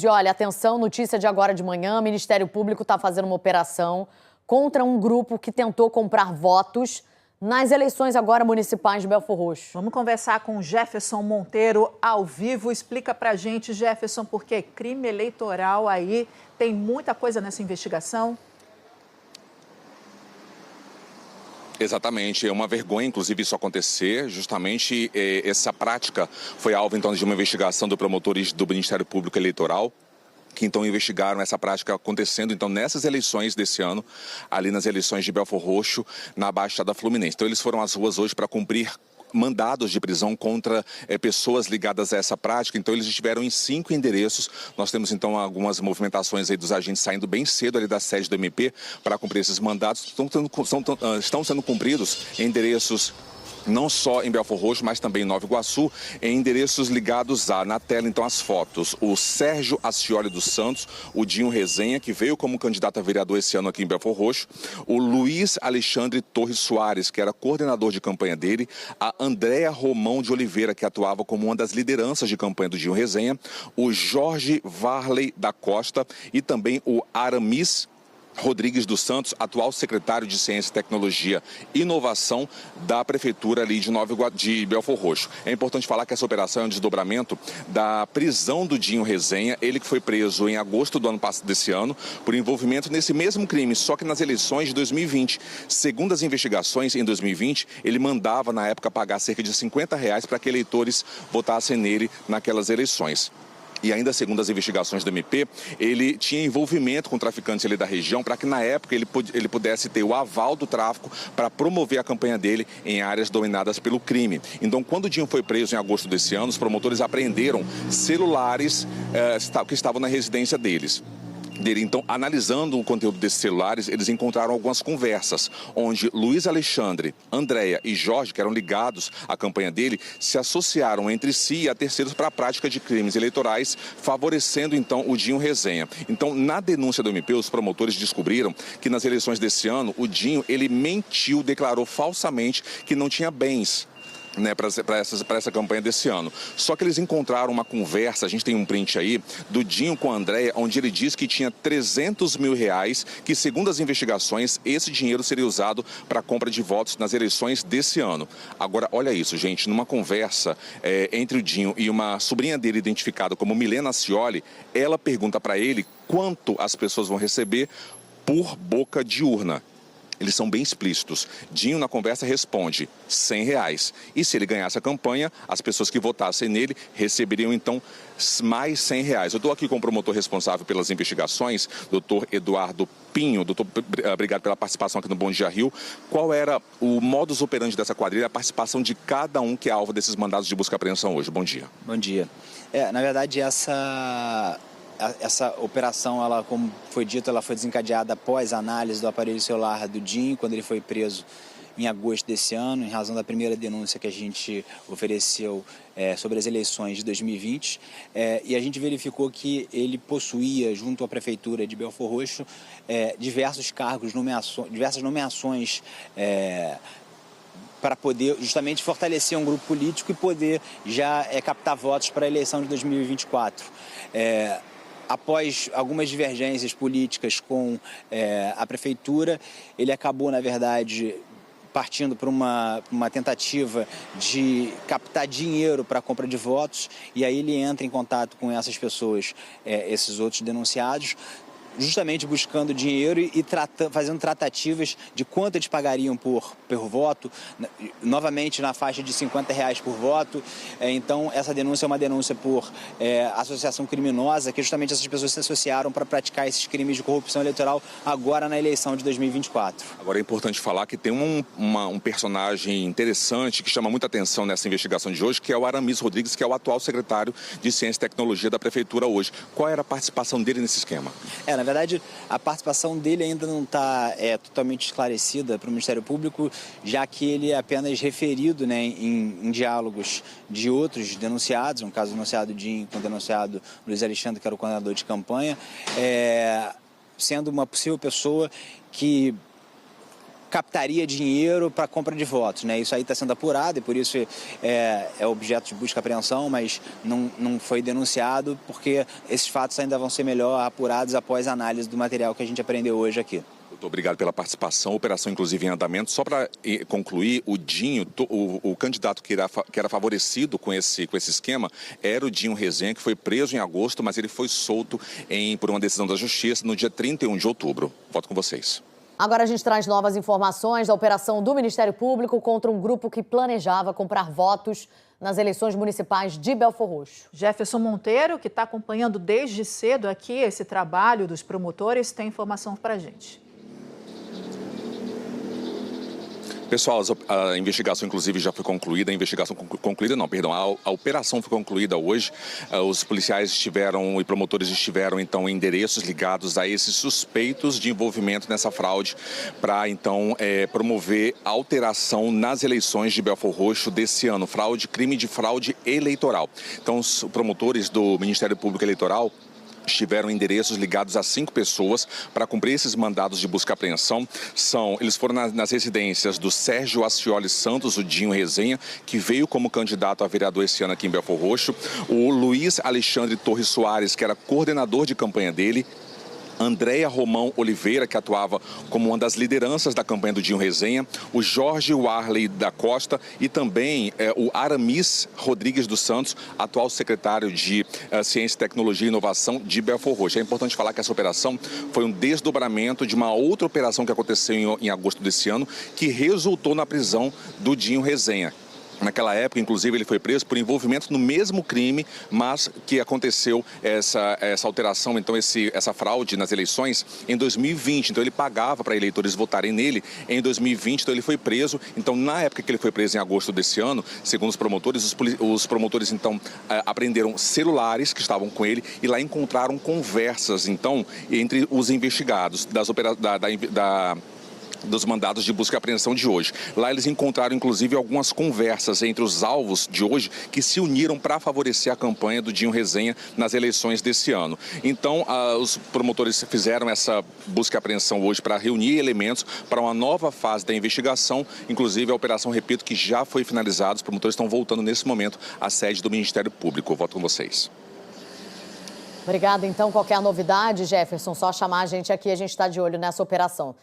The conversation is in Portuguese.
Olha, atenção, notícia de agora de manhã, o Ministério Público está fazendo uma operação contra um grupo que tentou comprar votos nas eleições agora municipais de Belfor Roxo. Vamos conversar com Jefferson Monteiro ao vivo. Explica pra gente, Jefferson, porque crime eleitoral aí, tem muita coisa nessa investigação? Exatamente, é uma vergonha, inclusive, isso acontecer. Justamente essa prática foi alvo, então, de uma investigação dos promotores do Ministério Público Eleitoral, que então investigaram essa prática acontecendo então nessas eleições desse ano, ali nas eleições de Belfor Roxo, na Baixada Fluminense. Então eles foram às ruas hoje para cumprir mandados de prisão contra pessoas ligadas a essa prática. Então eles estiveram em 5 endereços. Nós temos então algumas movimentações aí dos agentes saindo bem cedo ali da sede do MP para cumprir esses mandados. Estão sendo cumpridos em endereços não só em Belfor Roxo, mas também em Nova Iguaçu, em endereços ligados na tela, então, as fotos. O Sérgio Ascioli dos Santos, o Dinho Resenha, que veio como candidato a vereador esse ano aqui em Belfor Roxo, o Luiz Alexandre Torres Soares, que era coordenador de campanha dele, a Andréa Romão de Oliveira, que atuava como uma das lideranças de campanha do Dinho Resenha, o Jorge Varley da Costa e também o Aramis Rodrigues dos Santos, atual secretário de Ciência, Tecnologia e Inovação da Prefeitura ali de Belfor Roxo. É importante falar que essa operação é um desdobramento da prisão do Dinho Resenha, ele que foi preso em agosto do ano passado desse ano, por envolvimento nesse mesmo crime, só que nas eleições de 2020. Segundo as investigações, em 2020, ele mandava, na época, pagar cerca de R$50 para que eleitores votassem nele naquelas eleições. E ainda segundo as investigações do MP, ele tinha envolvimento com traficantes ali da região para que na época ele pudesse ter o aval do tráfico para promover a campanha dele em áreas dominadas pelo crime. Então, quando o Dinho foi preso em agosto desse ano, os promotores apreenderam celulares que estavam na residência deles. Então, analisando o conteúdo desses celulares, eles encontraram algumas conversas, onde Luiz Alexandre, Andréa e Jorge, que eram ligados à campanha dele, se associaram entre si e a terceiros para a prática de crimes eleitorais, favorecendo então o Dinho Resenha. Então, na denúncia do MP, os promotores descobriram que nas eleições desse ano, o Dinho, ele mentiu, declarou falsamente que não tinha bens, né, para essa campanha desse ano. Só que eles encontraram uma conversa, a gente tem um print aí, do Dinho com a Andréa, onde ele diz que tinha R$300 mil, que segundo as investigações, esse dinheiro seria usado para a compra de votos nas eleições desse ano. Agora, olha isso, gente, numa conversa entre o Dinho e uma sobrinha dele identificada como Milena Ascioli, ela pergunta para ele quanto as pessoas vão receber por boca de urna. Eles são bem explícitos. Dinho, na conversa, responde R$100. E se ele ganhasse a campanha, as pessoas que votassem nele receberiam, então, mais R$100. Eu estou aqui com o promotor responsável pelas investigações, doutor Eduardo Pinho. Doutor, obrigado pela participação aqui no Bom Dia Rio. Qual era o modus operandi dessa quadrilha, a participação de cada um que é alvo desses mandados de busca e apreensão hoje? Bom dia. Bom dia. Na verdade, essa operação, ela, como foi dito, ela foi desencadeada após a análise do aparelho celular do Dinho, quando ele foi preso em agosto desse ano, em razão da primeira denúncia que a gente ofereceu sobre as eleições de 2020. E a gente verificou que ele possuía, junto à Prefeitura de Belfor Roxo, diversos cargos, diversas nomeações para poder justamente fortalecer um grupo político e poder já captar votos para a eleição de 2024. Após algumas divergências políticas com a Prefeitura, ele acabou, na verdade, partindo para uma tentativa de captar dinheiro para a compra de votos, e aí ele entra em contato com essas pessoas, esses outros denunciados, justamente buscando dinheiro e fazendo tratativas de quanto eles pagariam por voto, novamente na faixa de R$50 por voto. Então, essa denúncia é uma denúncia por associação criminosa, que justamente essas pessoas se associaram para praticar esses crimes de corrupção eleitoral agora na eleição de 2024. Agora é importante falar que tem um personagem interessante que chama muita atenção nessa investigação de hoje, que é o Aramis Rodrigues, que é o atual secretário de Ciência e Tecnologia da Prefeitura hoje. Qual era a participação dele nesse esquema? Na verdade, a participação dele ainda não está totalmente esclarecida para o Ministério Público, já que ele é apenas referido, né, em diálogos de outros denunciados, no caso do denunciado Dinho com o denunciado Luiz Alexandre, que era o coordenador de campanha, sendo uma possível pessoa que captaria dinheiro para compra de votos, né? Isso aí está sendo apurado e por isso é objeto de busca e apreensão, mas não foi denunciado porque esses fatos ainda vão ser melhor apurados após a análise do material que a gente aprendeu hoje aqui. Muito obrigado pela participação. Operação, inclusive, em andamento. Só para concluir, o Dinho, o candidato que era favorecido com esse esquema, era o Dinho Rezenha, que foi preso em agosto, mas ele foi solto por uma decisão da Justiça no dia 31 de outubro. Volto com vocês. Agora a gente traz novas informações da operação do Ministério Público contra um grupo que planejava comprar votos nas eleições municipais de Belfor Roxo. Jefferson Monteiro, que está acompanhando desde cedo aqui esse trabalho dos promotores, tem informação para a gente. Pessoal, a investigação, inclusive, já foi concluída. A operação foi concluída hoje. Os policiais e promotores estiveram, então, em endereços ligados a esses suspeitos de envolvimento nessa fraude para, então, promover alteração nas eleições de Belfor Roxo desse ano. Crime de fraude eleitoral. Então, os promotores do Ministério Público Eleitoral estiveram endereços ligados a 5 pessoas para cumprir esses mandados de busca e apreensão. Eles foram nas residências do Sérgio Ascioli Santos, o Dinho Rezenha, que veio como candidato a vereador esse ano aqui em Belfor Roxo, o Luiz Alexandre Torres Soares, que era coordenador de campanha dele, Andréia Romão Oliveira, que atuava como uma das lideranças da campanha do Dinho Rezenha, o Jorge Warley da Costa e também o Aramis Rodrigues dos Santos, atual secretário de Ciência, Tecnologia e Inovação de Belfor Roxo. É importante falar que essa operação foi um desdobramento de uma outra operação que aconteceu em agosto desse ano, que resultou na prisão do Dinho Rezenha. Naquela época, inclusive, ele foi preso por envolvimento no mesmo crime, mas que aconteceu essa alteração, então essa fraude nas eleições em 2020. Então ele pagava para eleitores votarem nele em 2020, então ele foi preso. Então na época que ele foi preso em agosto desse ano, segundo os promotores então apreenderam celulares que estavam com ele e lá encontraram conversas então entre os investigados dos mandados de busca e apreensão de hoje. Lá eles encontraram, inclusive, algumas conversas entre os alvos de hoje que se uniram para favorecer a campanha do Dinho Rezenha nas eleições desse ano. Então, os promotores fizeram essa busca e apreensão hoje para reunir elementos para uma nova fase da investigação. Inclusive, a operação, repito, que já foi finalizada. Os promotores estão voltando nesse momento à sede do Ministério Público. Eu volto com vocês. Obrigada. Então, qualquer novidade, Jefferson, só chamar a gente aqui, a gente está de olho nessa operação.